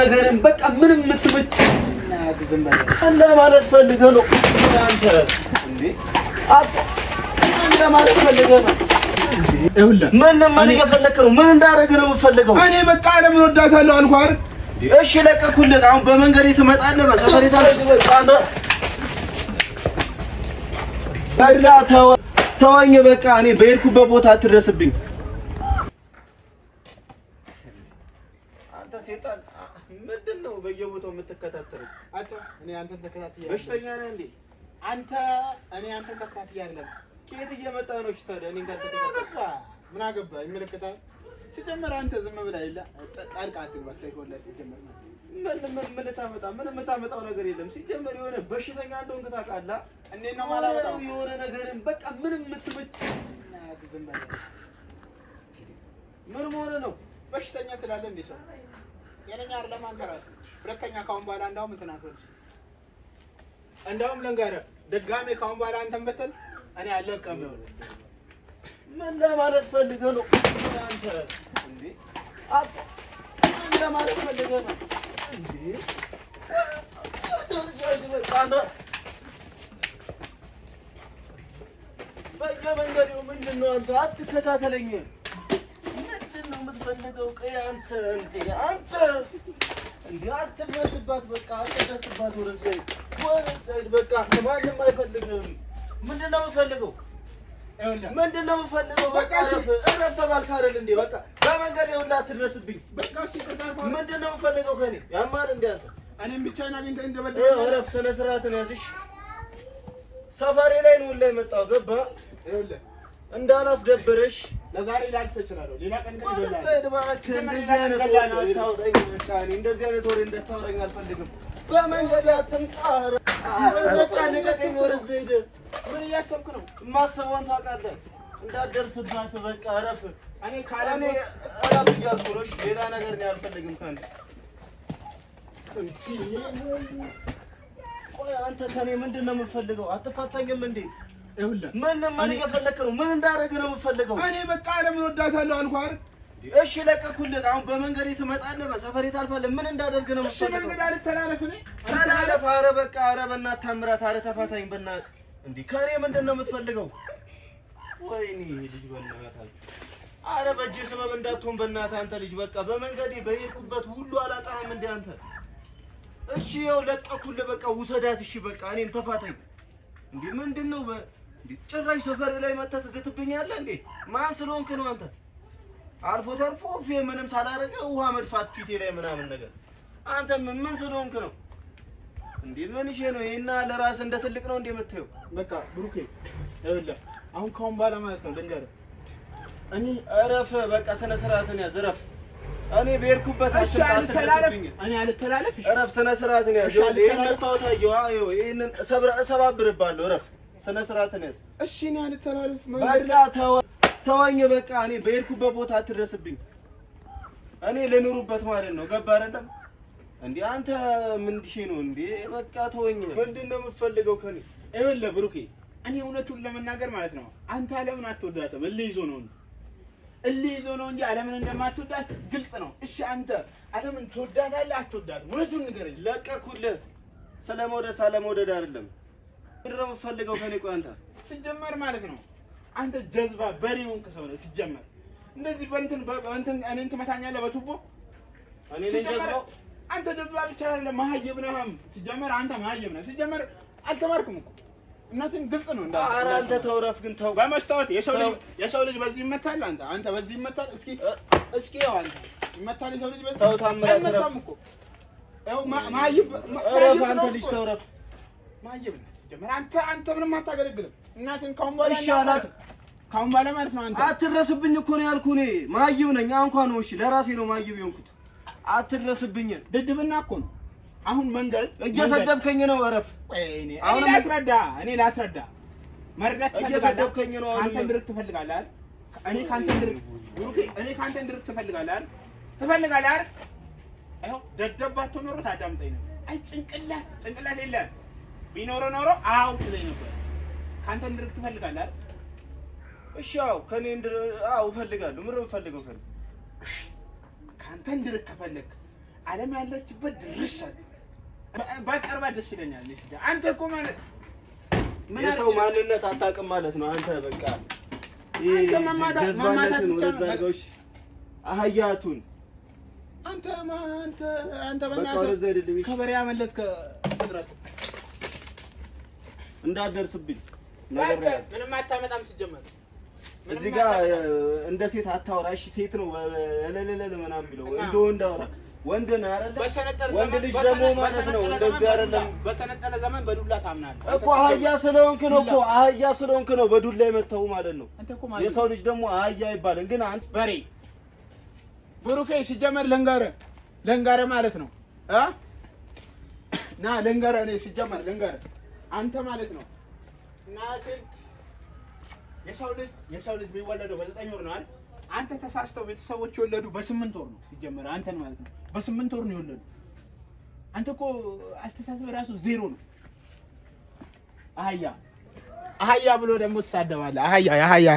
ነገርን በቃ ምንም የምትመጭ እና ማለት ፈልገህ ነው አንተ እንዴ? እና ማለት ፈልገህ ነው ምን ማለት የፈለከው ነው? ምን እንዳደረግህ ነው የምፈልገው? እኔ በቃ ለምን ወዳታለሁ አልኩህ አይደል? እሺ ለቀኩልህ። አሁን በመንገድ ትመጣለህ፣ በሰፈር ታደርግልህ። አንተ ተወኝ በቃ። እኔ በሄድኩበት ቦታ አትድረስብኝ። አንተ ሴጣን ምንድን ነው በየቦታው የምትከታተለው? አንተ እኔ አንተን ተከታትዬ በሽተኛ ነህ እንዴ? አንተ እኔ አንተን ተከታትዬ አይደለም። ከየት እየመጣህ ነው? እሺ ታዲያ እኔን ጋር ተከታተል። ምን አገባህ? ይመለከታል። ሲጀመር አንተ ዝም ብለህ አይደለ ጣልቃ አትግባ። ሳይሆን ላይ ሲጀመር ምን ልታመጣ? ምን የምታመጣው ነገር የለም። ሲጀመር የሆነ በሽተኛ እንደሆንክ ታውቃለህ። እንዴት ነው ማለት ነው? የሆነ ነገርን በቃ ምንም የምትመጭ ዝም ብለህ ምን ሆነ ነው በሽተኛ ትላለህ እንዴ? ሰው የነኛ አይደለም አንተ ራስህ። ሁለተኛ ካሁን በኋላ እንዳውም እንትን አትበልሽ። እንዳውም ልንገርህ ድጋሜ ካሁን በኋላ አንተን ብትል እኔ አልለቅም። ምን ለማለት ፈልገህ ነው አንተ እንዴ? ምን ለማለት ፈልገህ ነው እንዴ? በየመንገዱ ምንድን ነው አንተ? አትከታተለኝ። ምንድን ነው የምትፈልገው? ቆይ አንተ አንተ እንዴ አትድረስባት። በቃ አትድረስባት። ወደዛ ሂድ በቃ። ማንም አይፈልግህም። ምንድን ነው የምትፈልገው? ምንድን ነው የምትፈልገው? በቃ እረፍ ተባልክ አይደል እንዴ? በቃ በመንገድ ይኸውልህ አትድረስብኝ። በቃ እሺ ምንድን ነው የምትፈልገው ከእኔ? ያማል እንዴ አንተ? እኔም ብቻዬን አግኝተህ እንደበደለ እረፍ። ስነ ስርዓትን ያዝሽ። ሰፈሬ ላይ ነው ላይ የመጣው ገባህ? ይኸውልህ እንዳላስደብርሽ ለዛሬ ላልፍ እችላለሁ። ሌላ ቀን ግን ይበላል። እንደዚህ አይነት ወሬ እንድታወራኝ አልፈልግም። በመንገድ አትምጣ። በቃ ንገረኝ። ወደዛ ሂድ። ምን እያሰብክ ነው? የማስበውን ታውቃለህ። እንዳትደርስባት በቃ እረፍ። እኔ እረፍ እያልኩ ነው። ሌላ ነገር እኔ አልፈልግም ከአንተ። ቆይ አንተ ከእኔ ምንድን ነው የምትፈልገው? አትፋታኝም እንዴ? ይኸውልህ ምን እየፈለክ ነው? ምን እንዳደረግህ ነው የምትፈልገው? እኔ በቃ ለምን ወዳታለሁ አልኩህ አይደል? እሺ ለቀኩልህ። አሁን በመንገድ ትመጣለህ፣ በሰፈር ታልፋለህ። ምን እንዳደርግ ነው የምትፈልገው? እሺ መንገድ አልተላለፍ ነኝ ተላለፍ። ኧረ በቃ ኧረ በእናትህ ታምራት፣ ኧረ ተፋታኝ በእናትህ። እንዴ ከእኔ ምንድን ነው የምትፈልገው? ወይኔ ልጅ በእናትህ፣ ኧረ በእጄ ስበብ እንዳትሆን በእናትህ አንተ ልጅ። በቃ በመንገዴ በሄድኩበት ሁሉ አላጣህም እንዴ አንተ? እሺ ይኸው ለቀኩልህ። በቃ ውሰዳት። እሺ በቃ እኔን ተፋታኝ። እንዴ ምንድን ነው ጭራሽ ሰፈር ላይ መተህ ትዝትብኛለህ እንዴ? ማን ስለሆንክ ነው አንተ? አልፎ ተርፎ ምንም ሳላደርግ ውሃ መድፋት ፊቴ ላይ ምናምን ነገር። አንተ ምን ስለሆንክ ነው እንዴ? ምን እሺ ነው ይሄና ለራስ እንደ ትልቅ ነው እንዴ የምታየው? በቃ ብሩኬ ይኸውልህ አሁን ካሁን በኋላ ማለት ነው ልንገርህ፣ እኔ እረፍ በቃ ስነ ስርዓትን ያዝ። እረፍ። እኔ በሄድኩበት አትተላለፍኝ። እኔ አልተላለፍ። እረፍ። ስነ ስርዓትን ያዝ። ይሄን መስታወታየው አየው። ይሄንን እሰባብርብሃለሁ። እረፍ። ስነ ስርዓትን ያዝ። እሺ እኔ አልተላለፍ። በቃ ተወኝ በቃ። እኔ በሄድኩበት ቦታ አትድረስብኝ። እኔ ልኑሩበት ማለት ነው። ገባ አይደለም እንዴ? አንተ ምን ድሽ ነው እንዴ? በቃ ተወኝ። ምንድን ነው የምትፈልገው ከኔ? ይኸውልህ ብሩኬ እኔ እውነቱን ለመናገር ማለት ነው አንተ አለምን አትወዳትም። እልህ ይዞ ነው እንጂ አለምን እንደማትወዳት ግልጽ ነው። እሺ አንተ አለምን ትወዳታለህ አትወዳትም? እውነቱን ንገረኝ። ለቀኩልህ። ስለመውደድ ሳለመውደድ አይደለም። ምንድን ነው የምትፈልገው ከኔ? ቆይ አንተ ሲጀመር ማለት ነው አንተ ጀዝባ በሬ ሆንክ ሰው ነህ። ሲጀመር እንደዚህ በእንትን እኔን ትመታኛለህ በቱቦ። እኔ ነኝ ጀዝባው? አንተ ጀዝባ ብቻ አይደለም መሀይብ ነህ። ሲጀመር አንተ መሀይብ ነህ። ሲጀመር አልተማርክም እኮ እናትን ግልጽ ነው እንዳለ። ኧረ አንተ ተውረፍ ግን ተው። በመስታወት የሰው ልጅ በዚህ ይመታል። አንተ በዚህ ይመታል። እስኪ ያው አንተ ይመታል የሰው ልጅ በዚህ። ተው ታምራት አይመታም እኮ ያው መሀይብ አንተ ልጅ ተውረፍ። መሀይብ ነህ ሲጀመር አንተ ምንም አታገለግልም። እናትን ካሁን በኋላ ይሻላል። ካሁን በኋላ ማለት ነው አንተ አትድረስብኝ እኮ ነው ያልኩህ። እኔ መሀይብ ነኝ እንኳን ነው። እሺ ለራሴ ነው መሀይብ የሆንኩት። አትድረስብኝ። ድድብና እኮ ነው። አሁን መንገድ እየሰደብከኝ ነው። እረፍ። እኔ ላስረዳ መረዳት እየሰደብከኝ ነው። አንተ እንድርቅ ትፈልጋለህ አይደል? እኔ ካንተ እንድርቅ ትፈልጋለህ አይደል? አይው ደደባቶ ኖሮ ታዳምጠኝ ነው። አይ ጭንቅላት የለም። ቢኖረው ኖሮ አው ትለኝ ነበር። ካንተ እንድርቅ ትፈልጋለህ አይደል? እሺ አው ከኔ እፈልጋለሁ። ምንድን ነው የምፈልገው ከኔ? ካንተ እንድርቅ ከፈለክ ዓለም ያለችበት ድርሽ ባቀርባ ደስ ይለኛል። አንተ እኮ ማለት የሰው ማንነት አታውቅም ማለት ነው። አንተ በቃ ማማታት ወዛጋዎች አህያቱን አንተ በእናትህ ከበሬ ያመለጥክ ፍጥረት እንዳትደርስብኝ ምንም አታመጣም። ሲጀመር እዚህ ጋር እንደ ሴት አታወራ እሺ። ሴት ነው ለለለ ምናምን ቢለው እንደ ወንድ አወራ። ወንድ ነህ አይደል? ወንድ ልጅ ደግሞ ማለት ነው እንደዚህ አይደለም። በሰነጠለ ዘመን በዱላ ታምናለህ እኮ አህያ ስለሆንክ ነው እኮ አህያ ስለሆንክ ነው በዱላ የመታው ማለት ነው። የሰው ልጅ ደግሞ አህያ አይባልም። ግን አንተ በሬ ብሩኬ ሲጀመር ልንገርህ ማለት ነው ና ልንገርህ እኔ ሲጀመር ልንገርህ አንተ ማለት ነው እናትህ የሰው ልጅ የሚወለደው በ9 ወር ነው አይደል? አንተ ተሳስተው ቤተሰቦች የወለዱ በ8 ወር ነው ሲጀመር አንተን ማለት ነው በ8 ወር ነው የወለዱ። አንተ እኮ አስተሳሰብ ራሱ ዜሮ ነው። አህያ ብሎ ደግሞ ትሳደባለህ። አህያ